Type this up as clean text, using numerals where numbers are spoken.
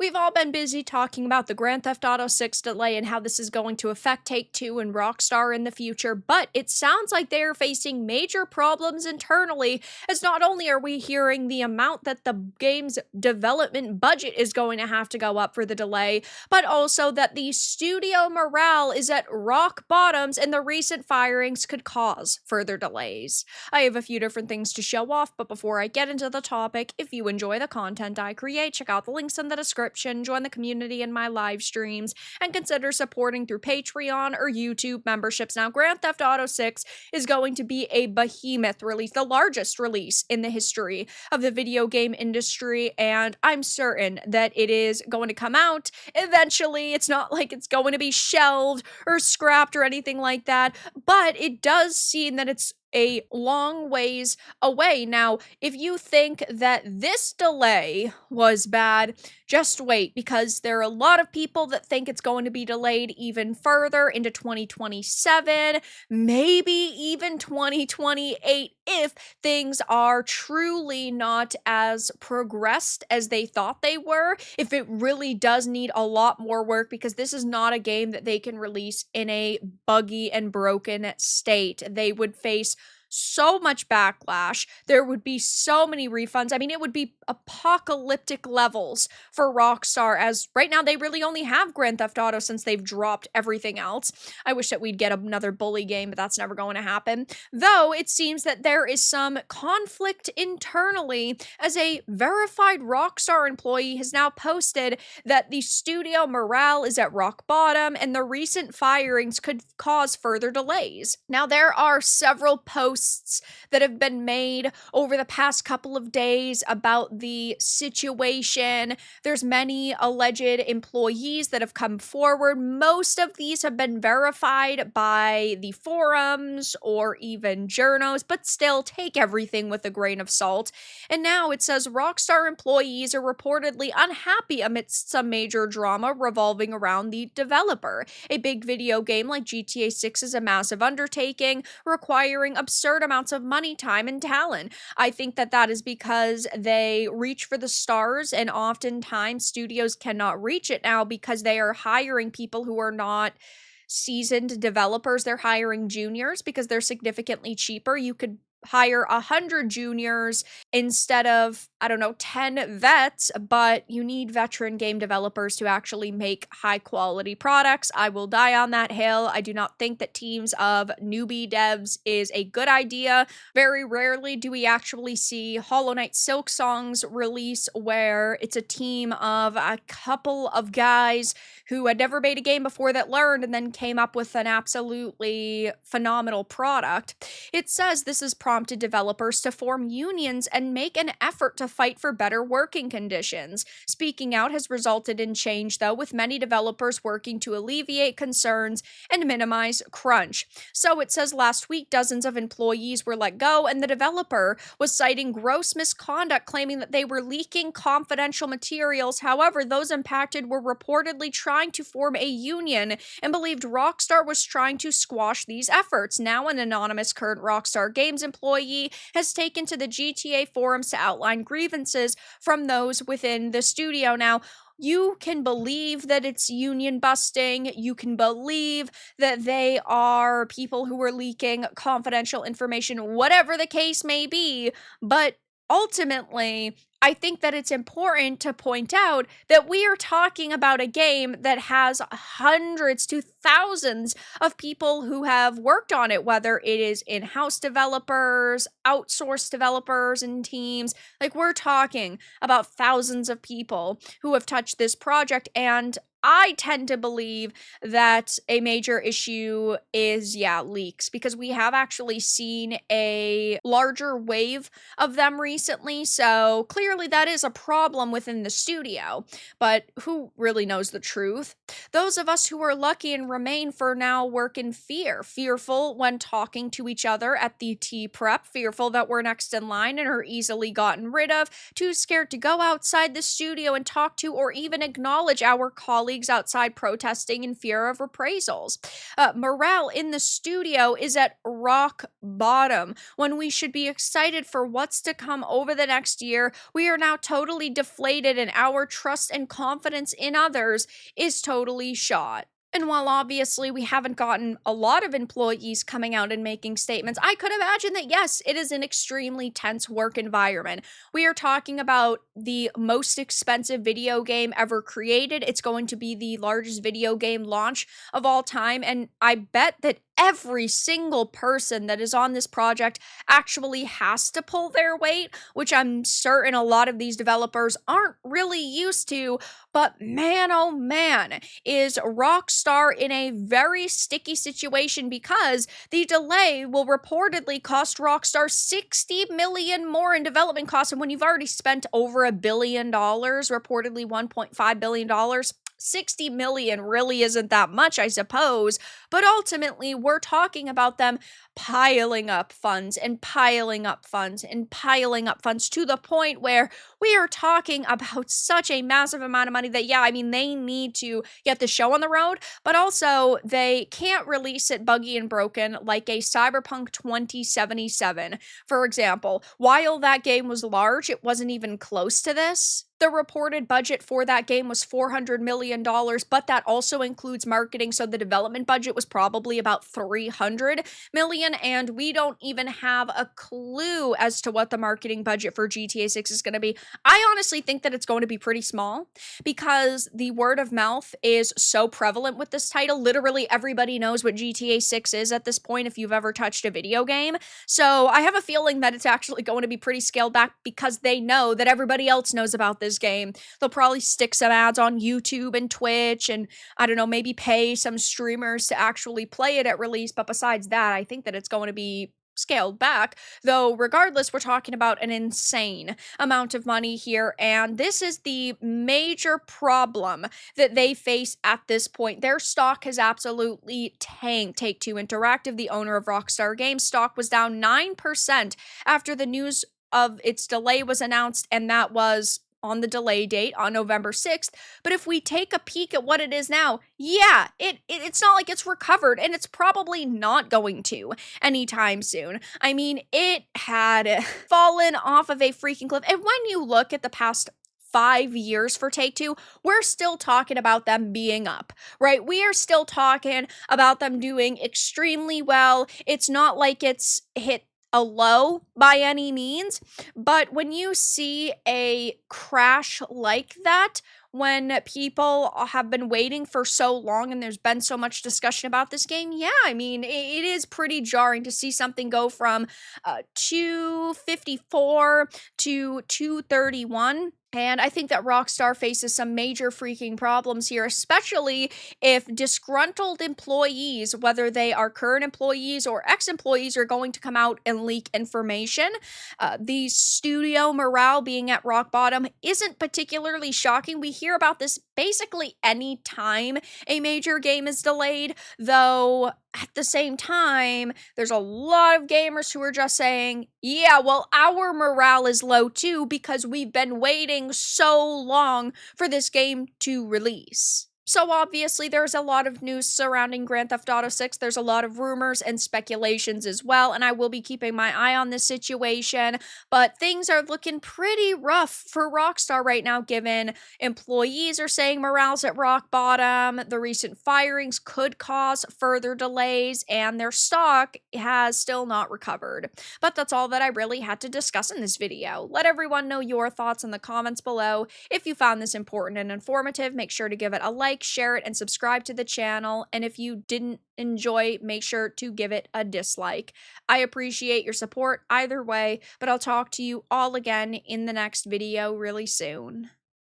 We've all been busy talking about the Grand Theft Auto 6 delay and how this is going to affect Take-Two and Rockstar in the future, but it sounds like they are facing major problems internally, as not only are we hearing the amount that the game's development budget is going to have to go up for the delay, but also that the studio morale is at rock bottoms and the recent firings could cause further delays. I have a few different things to show off, but before I get into the topic, if you enjoy the content I create, check out the links in the description, join the community in my live streams, and consider supporting through Patreon or YouTube memberships. Now, Grand Theft Auto 6 is going to be a behemoth release, the largest release in the history of the video game industry, and I'm certain that it is going to come out eventually. It's not like it's going to be shelved or scrapped or anything like that, but it does seem that it's a long ways away. Now, if you think that this delay was bad, just wait, because there are a lot of people that think it's going to be delayed even further into 2027, maybe even 2028, if things are truly not as progressed as they thought they were, if it really does need a lot more work, because this is not a game that they can release in a buggy and broken state. They would face so much backlash. There would be so many refunds. I mean, it would be apocalyptic levels for Rockstar, as right now they really only have Grand Theft Auto since they've dropped everything else. I wish that we'd get another bully game, but that's never going to happen. Though it seems that there is some conflict internally, as a verified Rockstar employee has now posted that the studio morale is at rock bottom and the recent firings could cause further delays. Now, there are several posts that have been made over the past couple of days about the situation. There's many alleged employees that have come forward. Most of these have been verified by the forums or even journos, but still take everything with a grain of salt. And now it says Rockstar employees are reportedly unhappy amidst some major drama revolving around the developer. A big video game like GTA 6 is a massive undertaking, requiring absurd amounts of money, time, and talent. I think that that is because they reach for the stars, and oftentimes studios cannot reach it now because they are hiring people who are not seasoned developers. They're hiring juniors because they're significantly cheaper. You could hire 100 juniors instead of, 10 vets, but you need veteran game developers to actually make high quality products. I will die on that hill. I do not think that teams of newbie devs is a good idea. Very rarely do we actually see Hollow Knight Silk Songs release where it's a team of a couple of guys who had never made a game before that learned and then came up with an absolutely phenomenal product. It says this has prompted developers to form unions and make an effort to fight for better working conditions. Speaking out has resulted in change, though, with many developers working to alleviate concerns and minimize crunch. So it says last week dozens of employees were let go, and the developer was citing gross misconduct, claiming that they were leaking confidential materials. However, those impacted were reportedly trying to form a union and believed Rockstar was trying to squash these efforts. Now, an anonymous current Rockstar Games employee has taken to the GTA forums to outline grievances from those within the studio. Now, you can believe that it's union busting. You can believe that they are people who are leaking confidential information, whatever the case may be. But ultimately, I think that it's important to point out that we are talking about a game that has hundreds to thousands of people who have worked on it, whether it is in-house developers, outsourced developers and teams. Like, we're talking about thousands of people who have touched this project, and I tend to believe that a major issue is, leaks, because we have actually seen a larger wave of them recently, so clearly that is a problem within the studio, but who really knows the truth? Those of us who are lucky and remain for now work in fear, fearful when talking to each other at the tea prep, fearful that we're next in line and are easily gotten rid of, too scared to go outside the studio and talk to or even acknowledge our colleagues colleagues outside protesting in fear of reprisals. Morale in the studio is at rock bottom. When we should be excited for what's to come over the next year, we are now totally deflated, and our trust and confidence in others is totally shot. And while obviously we haven't gotten a lot of employees coming out and making statements, I could imagine that yes, it is an extremely tense work environment. We are talking about the most expensive video game ever created. It's going to be the largest video game launch of all time. And I bet that every single person that is on this project actually has to pull their weight, which I'm certain a lot of these developers aren't really used to. But man, oh man, is Rockstar in a very sticky situation because the delay will reportedly cost Rockstar 60 million more in development costs. And when you've already spent over $1 billion, reportedly $1.5 billion, 60 million really isn't that much, I suppose, but ultimately we're talking about them piling up funds and piling up funds and piling up funds to the point where we are talking about such a massive amount of money that, yeah, I mean, they need to get the show on the road, but also they can't release it buggy and broken like a Cyberpunk 2077, for example. While that game was large, it wasn't even close to this. The reported budget for that game was $400 million, but that also includes marketing, so the development budget was probably about $300 million, and we don't even have a clue as to what the marketing budget for GTA 6 is going to be. I honestly think that it's going to be pretty small because the word of mouth is so prevalent with this title. Literally everybody knows what GTA 6 is at this point if you've ever touched a video game. So I have a feeling that it's actually going to be pretty scaled back because they know that everybody else knows about this game. They'll probably stick some ads on YouTube and Twitch and, I don't know, maybe pay some streamers to actually play it at release. But besides that, I think that it's going to be scaled back, though regardless, we're talking about an insane amount of money here, and this is the major problem that they face at this point. Their stock has absolutely tanked. Take-Two Interactive, the owner of Rockstar Games, stock was down 9% after the news of its delay was announced, and that was on the delay date on November 6th. But if we take a peek at what it is now, yeah, it's not like it's recovered, and it's probably not going to anytime soon. I mean, it had fallen off of a freaking cliff. And when you look at the past 5 years for Take-Two, we're still talking about them being up, right? We are still talking about them doing extremely well. It's not like it's hit a low by any means, but when you see a crash like that, when people have been waiting for so long and there's been so much discussion about this game, yeah, I mean, it is pretty jarring to see something go from 254 to 231. And I think that Rockstar faces some major freaking problems here, especially if disgruntled employees, whether they are current employees or ex-employees, are going to come out and leak information. The studio morale being at rock bottom isn't particularly shocking. We hear about this basically any time a major game is delayed, though at the same time, there's a lot of gamers who are just saying, yeah, well, our morale is low too because we've been waiting so long for this game to release. So obviously there's a lot of news surrounding Grand Theft Auto 6. There's a lot of rumors and speculations as well, and I will be keeping my eye on this situation, but things are looking pretty rough for Rockstar right now, given employees are saying morale's at rock bottom, the recent firings could cause further delays, and their stock has still not recovered. But that's all that I really had to discuss in this video. Let everyone know your thoughts in the comments below. If you found this important and informative, make sure to give it a like, share it, and subscribe to the channel. And if you didn't enjoy, make sure to give it a dislike. I appreciate your support either way, but I'll talk to you all again in the next video really soon.